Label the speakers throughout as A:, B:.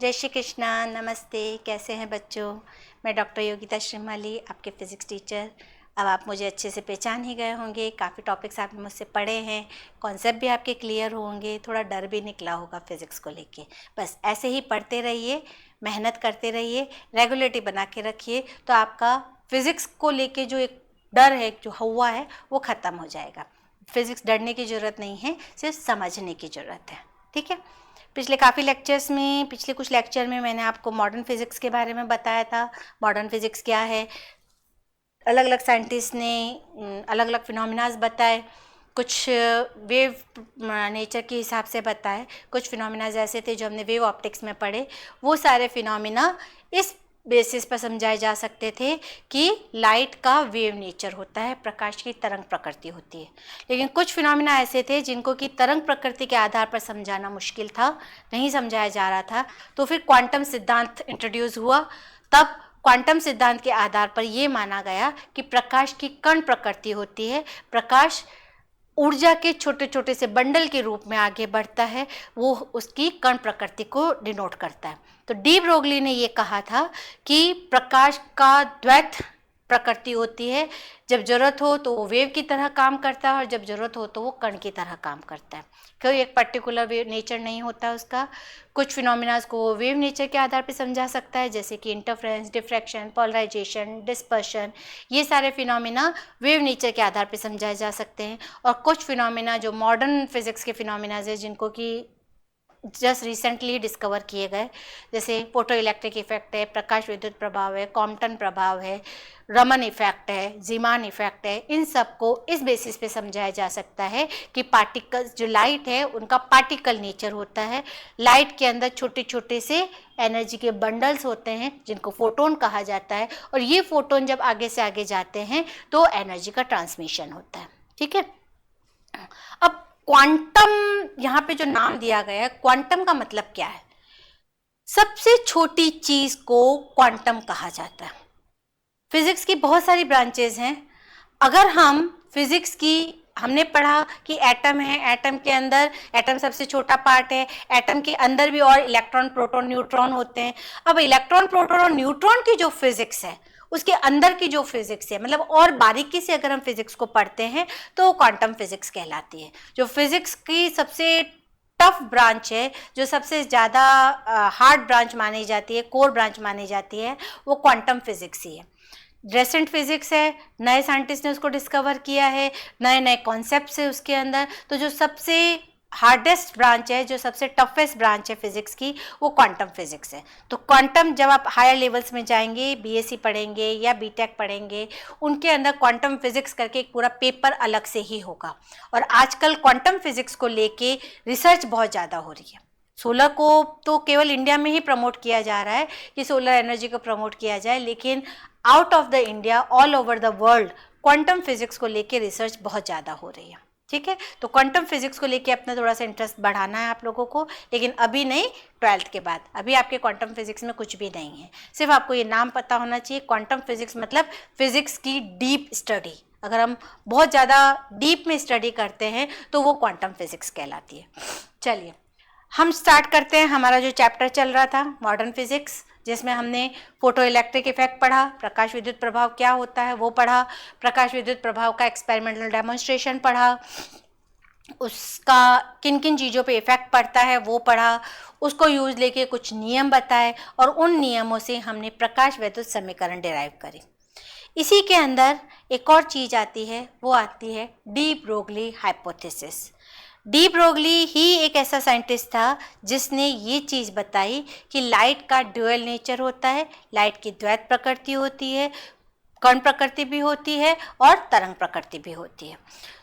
A: जय श्री कृष्णा, नमस्ते। कैसे हैं बच्चों? मैं डॉक्टर योगिता श्रीमाली, आपके फ़िज़िक्स टीचर। अब आप मुझे अच्छे से पहचान ही गए होंगे। काफ़ी टॉपिक्स आपने मुझसे पढ़े हैं, कॉन्सेप्ट भी आपके क्लियर होंगे, थोड़ा डर भी निकला होगा फ़िज़िक्स को लेके। बस ऐसे ही पढ़ते रहिए, मेहनत करते रहिए, रेगुलरिटी बना के रखिए, तो आपका फ़िज़िक्स को लेके जो एक डर है, जो हुआ है, वो ख़त्म हो जाएगा। फ़िज़िक्स डरने की ज़रूरत नहीं है, सिर्फ समझने की ज़रूरत है। ठीक है। पिछले कुछ लेक्चर में मैंने आपको मॉडर्न फिज़िक्स के बारे में बताया था। मॉडर्न फिज़िक्स क्या है, अलग अलग साइंटिस्ट ने अलग अलग फिनोमिनाज बताए। कुछ वेव नेचर के हिसाब से बताए, कुछ फिनोमिनाज ऐसे थे जो हमने वेव ऑप्टिक्स में पढ़े। वो सारे फिनोमिना इस बेसिस पर समझाए जा सकते थे कि लाइट का वेव नेचर होता है, प्रकाश की तरंग प्रकृति होती है। लेकिन कुछ फिनोमिना ऐसे थे जिनको कि तरंग प्रकृति के आधार पर समझाना मुश्किल था, नहीं समझाया जा रहा था। तो फिर क्वांटम सिद्धांत इंट्रोड्यूस हुआ। तब क्वांटम सिद्धांत के आधार पर यह माना गया कि प्रकाश की कण प्रकृति होती है, प्रकाश ऊर्जा के छोटे छोटे से बंडल के रूप में आगे बढ़ता है, वो उसकी कण प्रकृति को डिनोट करता है। तो डी ब्रोगली ने ये कहा था कि प्रकाश का द्वैत प्रकृति होती है, जब जरूरत हो तो वो वेव की तरह काम करता है और जब जरूरत हो तो वो कण की तरह काम करता है। कोई एक पर्टिकुलर वेव नेचर नहीं होता उसका। कुछ फिनोमिनाज को वेव नेचर के आधार पर समझा सकता है, जैसे कि इंटरफ्रेंस, डिफ्रैक्शन, पोलराइजेशन, डिस्पर्शन। ये सारे फिनोमिना वेव नेचर के आधार पर समझाए जा सकते हैं। और कुछ फिनोमिना जो मॉडर्न फिज़िक्स के फिनोमिनाज है, जिनको कि जस्ट रिसेंटली डिस्कवर किए गए, जैसे फोटो इलेक्ट्रिक इफेक्ट है, प्रकाश विद्युत प्रभाव है, कॉम्पटन प्रभाव है, रमन इफेक्ट है, जीमान इफेक्ट है, इन सब को इस बेसिस पे समझाया जा सकता है कि पार्टिकल्स, जो लाइट है उनका पार्टिकल नेचर होता है। लाइट के अंदर छोटे छोटे से एनर्जी के बंडल्स होते हैं जिनको फोटोन कहा जाता है, और ये फोटोन जब आगे से आगे जाते हैं तो एनर्जी का ट्रांसमिशन होता है। ठीक है। अब क्वांटम यहाँ पे जो नाम दिया गया है, क्वांटम का मतलब क्या है? सबसे छोटी चीज को क्वांटम कहा जाता है। फिजिक्स की बहुत सारी ब्रांचेस हैं। अगर हम फिजिक्स की, हमने पढ़ा कि एटम है, एटम के अंदर, एटम सबसे छोटा पार्ट है, एटम के अंदर भी और इलेक्ट्रॉन, प्रोटॉन, न्यूट्रॉन होते हैं। अब इलेक्ट्रॉन, प्रोटॉन और न्यूट्रॉन की जो फिजिक्स है, उसके अंदर की जो फिजिक्स है, मतलब और बारीकी से अगर हम फिजिक्स को पढ़ते हैं तो क्वांटम फिजिक्स कहलाती है। जो फिजिक्स की सबसे टफ ब्रांच है, जो सबसे ज़्यादा हार्ड ब्रांच मानी जाती है, कोर ब्रांच मानी जाती है, वो क्वांटम फिजिक्स ही है। रेसेंट फिजिक्स है, नए साइंटिस्ट ने उसको डिस्कवर किया है, नए नए कॉन्सेप्ट्स है उसके अंदर। तो जो सबसे हार्डेस्ट ब्रांच है, जो सबसे टफेस्ट ब्रांच है फिजिक्स की, वो क्वांटम फिजिक्स है। तो क्वांटम, जब आप हायर लेवल्स में जाएंगे, बीएससी पढ़ेंगे या बीटेक पढ़ेंगे, उनके अंदर क्वांटम फिजिक्स करके एक पूरा पेपर अलग से ही होगा। और आजकल क्वांटम फिजिक्स को लेके रिसर्च बहुत ज़्यादा हो रही है। सोलर को तो केवल इंडिया में ही प्रमोट किया जा रहा है कि सोलर एनर्जी को प्रमोट किया जाए, लेकिन out of the India, all over the world, quantum physics को लेके रिसर्च बहुत ज़्यादा हो रही है। ठीक है। तो क्वांटम फिजिक्स को लेके अपना थोड़ा सा इंटरेस्ट बढ़ाना है आप लोगों को, लेकिन अभी नहीं, 12th के बाद। अभी आपके क्वांटम फिजिक्स में कुछ भी नहीं है, सिर्फ आपको ये नाम पता होना चाहिए। क्वांटम फिजिक्स मतलब फिजिक्स की डीप स्टडी। अगर हम बहुत ज़्यादा डीप में स्टडी करते हैं तो वो क्वांटम फिजिक्स कहलाती है। चलिए हम स्टार्ट करते हैं। हमारा जो चैप्टर चल रहा था मॉडर्न फिजिक्स, जिसमें हमने फोटो इलेक्ट्रिक इफेक्ट पढ़ा, प्रकाश विद्युत प्रभाव क्या होता है वो पढ़ा, प्रकाश विद्युत प्रभाव का एक्सपेरिमेंटल डेमोन्स्ट्रेशन पढ़ा, उसका किन किन चीज़ों पे इफेक्ट पड़ता है वो पढ़ा, उसको यूज लेके कुछ नियम बताए, और उन नियमों से हमने प्रकाश विद्युत समीकरण डिराइव करे। इसी के अंदर एक और चीज़ आती है, वो आती है de Broglie hypothesis. De Broglie ही एक ऐसा साइंटिस्ट था जिसने ये चीज़ बताई कि लाइट का ड्यूअल नेचर होता है, लाइट की द्वैत प्रकृति होती है, कण प्रकृति भी होती है और तरंग प्रकृति भी होती है।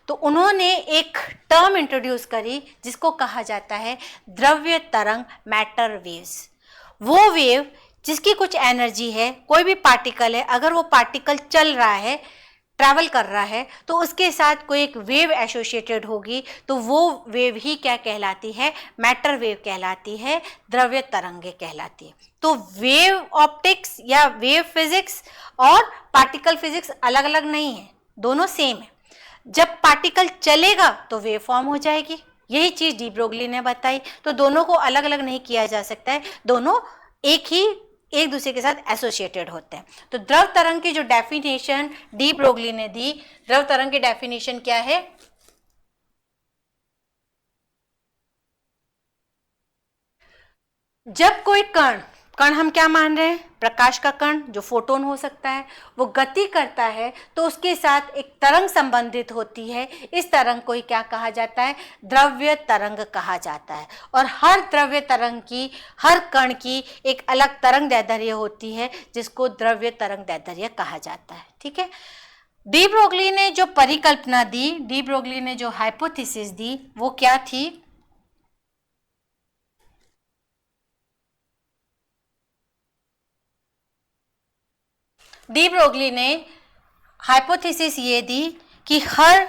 A: तो उन्होंने एक टर्म इंट्रोड्यूस करी जिसको कहा जाता है द्रव्य तरंग, मैटर वेव्स। वो वेव जिसकी कुछ एनर्जी है, कोई भी पार्टिकल है, अगर वो पार्टिकल चल रहा है, ट्रैवल कर रहा है, तो उसके साथ कोई एक वेव एसोसिएटेड होगी, तो वो वेव ही क्या कहलाती है? मैटर वेव कहलाती है, द्रव्य तरंगे कहलाती है। तो वेव ऑप्टिक्स या वेव फिजिक्स और पार्टिकल फिजिक्स अलग अलग नहीं है, दोनों सेम है। जब पार्टिकल चलेगा तो वेव फॉर्म हो जाएगी, यही चीज़ डी ब्रोगली ने बताई। तो दोनों को अलग अलग नहीं किया जा सकता है, दोनों एक दूसरे के साथ एसोसिएटेड होते हैं। तो द्रव तरंग की जो डेफिनेशन डी ब्रोगली ने दी, द्रव तरंग की डेफिनेशन क्या है? जब कोई कण हम क्या मान रहे हैं? प्रकाश का कण जो फोटोन हो सकता है, वो गति करता है तो उसके साथ एक तरंग संबंधित होती है। इस तरंग को ही क्या कहा जाता है? द्रव्य तरंग कहा जाता है। और हर द्रव्य तरंग की, हर कण की एक अलग तरंग दैर्ध्य होती है, जिसको द्रव्य तरंग दैर्ध्य कहा जाता है। ठीक है। डी ब्रोगली ने जो परिकल्पना दी, डी ब्रोगली ने जो हाइपोथेसिस दी, वो क्या थी? डी ब्रोगली ने हाइपोथेसिस ये दी कि हर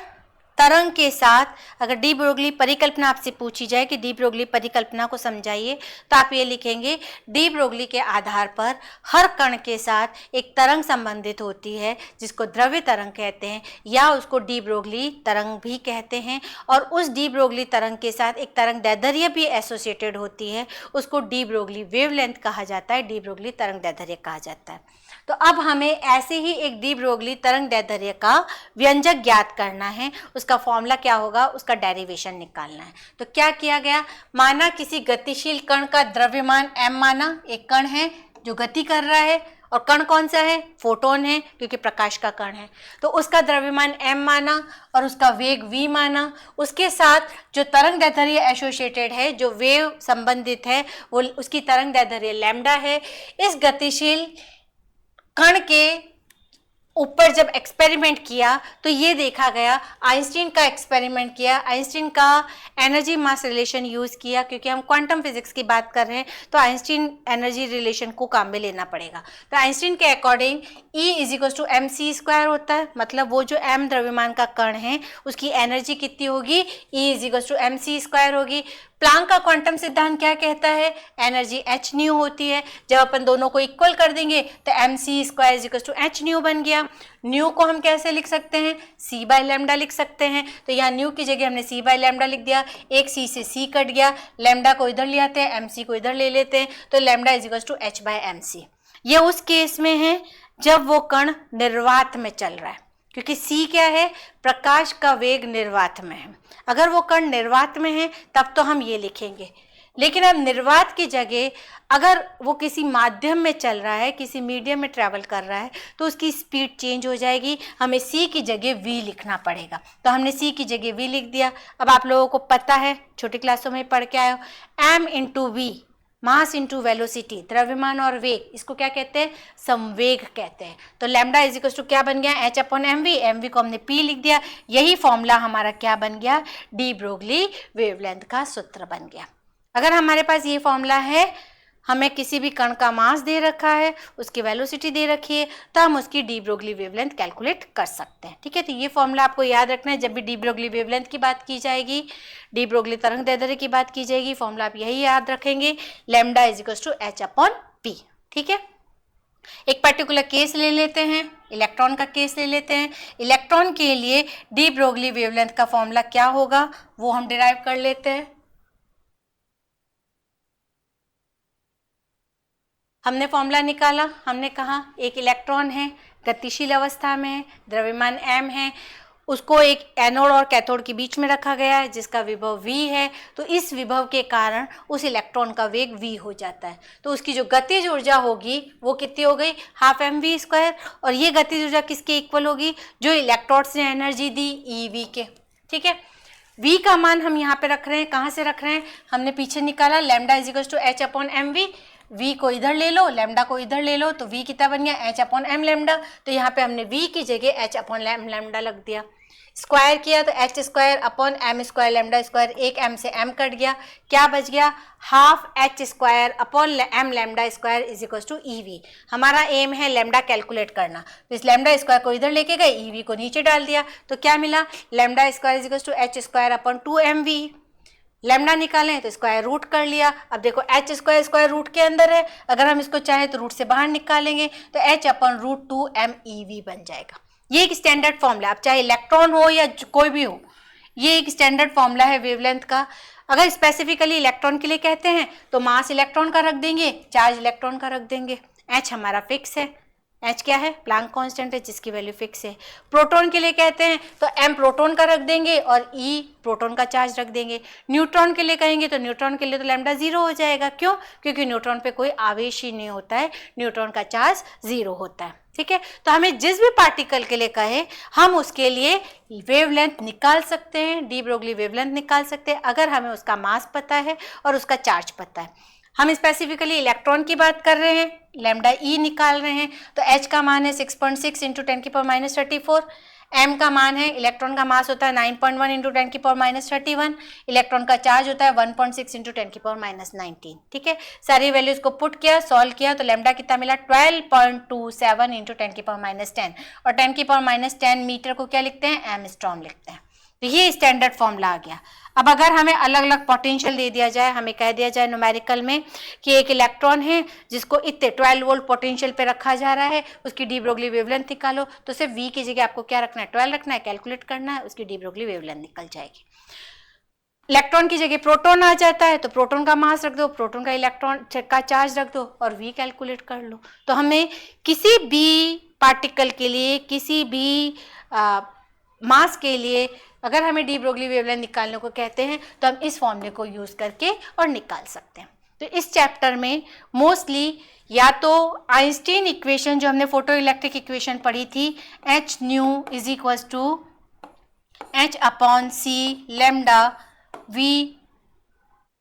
A: तरंग के साथ, अगर डी ब्रोगली परिकल्पना आपसे पूछी जाए कि डी ब्रोगली परिकल्पना को समझाइए, तो आप ये लिखेंगे डी ब्रोगली के आधार पर हर कण के साथ एक तरंग संबंधित होती है, जिसको द्रव्य तरंग कहते हैं या उसको डी ब्रोगली तरंग भी कहते हैं। और उस डी ब्रोगली तरंग के साथ एक तरंग दैर्ध्य भी एसोसिएटेड होती है, उसको डी ब्रोगली वेवलेंथ कहा जाता है, डी ब्रोगली तरंग दैर्ध्य कहा जाता है। तो अब हमें ऐसे ही एक डी ब्रोगली तरंग दैर्ध्य का व्यंजक ज्ञात करना है। उसका फॉर्मूला क्या होगा? उसका डेरिवेशन निकालना है। तो क्या किया गया? माना किसी गतिशील कण का द्रव्यमान m माना, एक कण है जो गति कर रहा है, और कण कौन सा है? फोटोन है, क्योंकि प्रकाश का कण है। तो उसका द्रव्यमान m माना और उसका वेग v माना। उसके साथ जो तरंग दैर्ध्य एसोसिएटेड है, जो वेव संबंधित है, वो उसकी तरंग दैर्ध्य लैम्डा है। इस गतिशील कण के ऊपर जब एक्सपेरिमेंट किया तो ये देखा गया, आइंस्टीन का एक्सपेरिमेंट किया, आइंस्टीन का एनर्जी मास रिलेशन यूज़ किया, क्योंकि हम क्वांटम फिजिक्स की बात कर रहे हैं तो आइंस्टीन एनर्जी रिलेशन को काम में लेना पड़ेगा। तो आइंस्टीन के अकॉर्डिंग E = mc² होता है, मतलब वो जो m द्रव्यमान का कण है उसकी एनर्जी कितनी होगी? E = mc² होगी। प्लांक का क्वांटम सिद्धांत क्या कहता है? एनर्जी h न्यू होती है। जब अपन दोनों को इक्वल कर देंगे तो mc² = h न्यू बन गया। न्यू को हम कैसे लिख सकते हैं? c/λ लिख सकते हैं। तो यहाँ न्यू की जगह हमने c/λ लिख दिया, एक c से c कट गया, लैम्डा को इधर ले आते हैं, mc को इधर ले लेते हैं, तो लैम्डा = h/mc। ये उस केस में है जब वो कण निर्वात में चल रहा है, क्योंकि c क्या है? प्रकाश का वेग निर्वात में है। अगर वो कण निर्वात में है तब तो हम ये लिखेंगे, लेकिन अब निर्वात की जगह अगर वो किसी माध्यम में चल रहा है, किसी मीडियम में ट्रैवल कर रहा है, तो उसकी स्पीड चेंज हो जाएगी, हमें c की जगह v लिखना पड़ेगा। तो हमने c की जगह v लिख दिया। अब आप लोगों को पता है, छोटी क्लासों में पढ़ के आए हो, m × v, mass into velocity, द्रव्यमान और वेग, इसको क्या कहते हैं? संवेग कहते हैं। तो लैम्डा = क्या बन गया? h/mv, mv को हमने p लिख दिया। यही फॉर्मूला हमारा क्या बन गया? डी ब्रोगली वेवलेंथ का सूत्र बन गया। अगर हमारे पास ये फॉर्मूला है, हमें किसी भी कण का मास दे रखा है, उसकी वेलोसिटी दे रखी है, तो हम उसकी डी ब्रोगली वेवलेंथ कैलकुलेट कर सकते हैं। ठीक है। तो ये फॉर्मूला आपको याद रखना है। जब भी डी ब्रोगली वेवलेंथ की बात की जाएगी, डी ब्रोगली तरंग दैर्ध्य की बात की जाएगी, फॉर्मूला आप यही याद रखेंगे, लैम्डा = h/p। ठीक है। एक पर्टिकुलर केस ले लेते हैं, इलेक्ट्रॉन का केस ले लेते हैं। इलेक्ट्रॉन के लिए डी ब्रोगली वेवलेंथ का फॉर्मूला क्या होगा, वो हम डिराइव कर लेते हैं। हमने फॉर्मूला निकाला, हमने कहा एक इलेक्ट्रॉन है, गतिशील अवस्था में है, द्रव्यमान m है, उसको एक एनोड और कैथोड के बीच में रखा गया है, जिसका विभव v है। तो इस विभव के कारण उस इलेक्ट्रॉन का वेग v हो जाता है। तो उसकी जो गतिज ऊर्जा होगी वो कितनी हो गई? 12mv²। और ये गतिज ऊर्जा किसके इक्वल होगी? जो इलेक्ट्रोड्स ने एनर्जी दी, ev के। ठीक है। v का मान हम यहाँ पे रख रहे हैं, कहाँ से रख रहे हैं? हमने पीछे निकाला, लैम्डा = h/mv, v को इधर ले लो, लैम्डा को इधर ले लो, तो v कितना बन गया? h/m। तो यहाँ पे हमने v की जगह h/m लग दिया। स्क्वायर किया तो h² / m², एक m से m कट गया, क्या बच गया? 12h² / m² ev। हमारा एम है लैम्डा कैलकुलेट करना, तो इस λ² को इधर लेके गए, ev को नीचे डाल दिया, तो क्या मिला? λ² = h² / 2mv। लैम्डा निकालें तो स्क्वायर रूट कर लिया। अब देखो h² स्क्वायर रूट के अंदर है, अगर हम इसको चाहें तो रूट से बाहर निकालेंगे तो h/√2 mev बन जाएगा। ये एक स्टैंडर्ड फॉर्मूला, आप चाहे इलेक्ट्रॉन हो या कोई भी हो, ये एक स्टैंडर्ड फॉर्मूला है वेवलेंथ का। अगर स्पेसिफिकली इलेक्ट्रॉन के लिए कहते हैं तो मास इलेक्ट्रॉन का रख देंगे, चार्ज इलेक्ट्रॉन का रख देंगे। h हमारा फिक्स है, h क्या है, प्लैंक कांस्टेंट है जिसकी वैल्यू फिक्स है। प्रोटॉन के लिए कहते हैं तो m प्रोटॉन का रख देंगे और e प्रोटॉन का चार्ज रख देंगे। न्यूट्रॉन के लिए कहेंगे तो न्यूट्रॉन के लिए तो लैम्डा 0 हो जाएगा। क्यों? क्योंकि न्यूट्रॉन पे कोई आवेश ही नहीं होता है, न्यूट्रॉन का चार्ज 0 होता है। ठीक है, तो हमें जिस भी पार्टिकल के लिए कहे हम उसके लिए वेवलेंथ निकाल सकते हैं, डी ब्रोगली वेवलेंथ निकाल सकते हैं अगर हमें उसका मास पता है और उसका चार्ज पता है। हम स्पेसिफिकली इलेक्ट्रॉन की बात कर रहे हैं, लैम्डा ई निकाल रहे हैं, तो h का मान है 6.6 इंटू 10⁻34। m का मान है, इलेक्ट्रॉन का मास होता है 9.1 इंटू 10⁻31, इलेक्ट्रॉन का चार्ज होता है 1.6 इंटू 10⁻19। ठीक है, सारी वैल्यूज को पुट किया, सॉल्व किया तो लैम्डा कितना मिला 12.27 इंटू 10⁻10 और 10⁻10 मीटर को क्या लिखते हैं, एंगस्ट्रॉम लिखते हैं। तो ये स्टैंडर्ड फॉर्मूला आ गया। अब अगर हमें अलग अलग पोटेंशियल दे दिया जाए, हमें कह दिया जाए न्यूमेरिकल में कि एक इलेक्ट्रॉन है जिसको इतने 12 वोल्ट पोटेंशियल पे रखा जा रहा है, उसकी डी ब्रोगली वेवलेंथ निकालो, तो सिर्फ v की जगह आपको क्या रखना है, 12 रखना है, कैलकुलेट करना है, उसकी डी ब्रोगली वेवलेंथ निकल जाएगी। इलेक्ट्रॉन की जगह प्रोटॉन आ जाता है तो प्रोटॉन का मास रख दो, प्रोटॉन का इलेक्ट्रॉन का चार्ज रख दो और v कैलकुलेट कर लो। तो हमें किसी भी पार्टिकल के लिए, किसी भी मास के लिए अगर हमें डी ब्रोगली वेवलेंथ निकालने को कहते हैं तो हम इस फॉर्मूले को यूज करके और निकाल सकते हैं। तो इस चैप्टर में मोस्टली या तो आइंस्टीन इक्वेशन जो हमने फोटो इलेक्ट्रिक इक्वेशन पढ़ी थी, h nu is equals to h upon c lambda v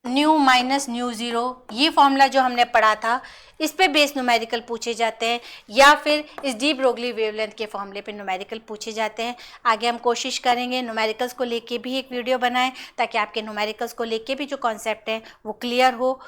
A: nu minus nu 0, ये फॉर्मूला जो हमने पढ़ा था इस पे बेस न्यूमेरिकल पूछे जाते हैं या फिर इस डी ब्रोगली वेवलेंथ के फॉर्मूले पे न्यूमेरिकल पूछे जाते हैं। आगे हम कोशिश करेंगे न्यूमेरिकल्स को लेके भी एक वीडियो बनाएं ताकि आपके न्यूमेरिकल्स को लेके भी जो कॉन्सेप्ट है वो क्लियर हो।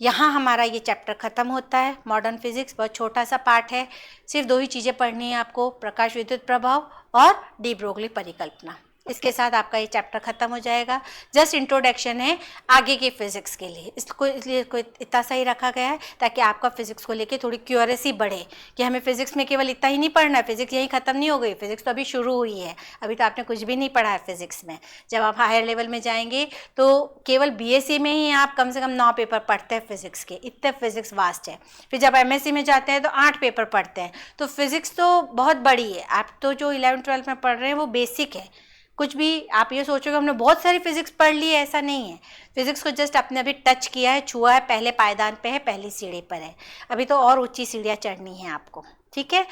A: यहाँ हमारा ये चैप्टर ख़त्म होता है, मॉडर्न फिजिक्स बहुत छोटा सा पार्ट है, सिर्फ 2 ही चीज़ें पढ़नी है आपको, प्रकाश विद्युत प्रभाव और डी ब्रोगली परिकल्पना। इसके साथ आपका ये चैप्टर खत्म हो जाएगा। जस्ट इंट्रोडक्शन है आगे के फिजिक्स के लिए, इसलिए इतना सही रखा गया है ताकि आपका फिजिक्स को लेके थोड़ी क्यूरियसिटी बढ़े कि हमें फिजिक्स में केवल इतना ही नहीं पढ़ना है, फिजिक्स यही खत्म नहीं हो गई, फिजिक्स तो अभी शुरू हुई है, अभी तो आपने कुछ भी नहीं पढ़ा है फिजिक्स में। जब आप हायर लेवल में जाएंगे तो केवल BSc में ही आप कम से कम 9 पेपर पढ़ते हैं फिजिक्स के, इतने फिजिक्स वास्ट है। फिर जब MSc में जाते हैं तो 8 पेपर पढ़ते हैं, तो फिजिक्स तो बहुत बड़ी है। आप तो जो 11-12 में पढ़ रहे हैं वो बेसिक है, कुछ भी आप ये सोचोगे हमने बहुत सारी फिजिक्स पढ़ ली है, ऐसा नहीं है। फिजिक्स को जस्ट आपने अभी टच किया है, छुआ है, पहले पायदान पे है, पहली सीढ़ी पर है, अभी तो और ऊंची सीढ़ियाँ चढ़नी है आपको। ठीक है,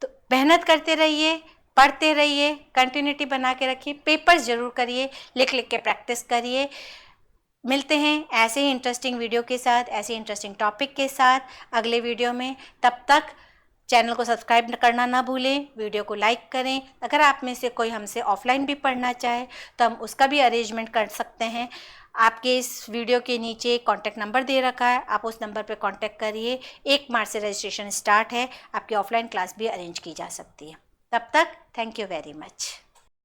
A: तो मेहनत करते रहिए, पढ़ते रहिए, कंटिन्यूटी बना के रखिए, पेपर्स जरूर करिए, लिख लिख के प्रैक्टिस करिए। मिलते हैं ऐसे ही इंटरेस्टिंग वीडियो के साथ, ऐसे इंटरेस्टिंग टॉपिक के साथ अगले वीडियो में। तब तक चैनल को सब्सक्राइब करना ना भूलें, वीडियो को लाइक करें। अगर आप में से कोई हमसे ऑफलाइन भी पढ़ना चाहे तो हम उसका भी अरेंजमेंट कर सकते हैं। आपके इस वीडियो के नीचे कॉन्टैक्ट नंबर दे रखा है, आप उस नंबर पर कॉन्टैक्ट करिए। 1 मार्च से रजिस्ट्रेशन स्टार्ट है, आपकी ऑफलाइन क्लास भी अरेंज की जा सकती है। तब तक थैंक यू वेरी मच।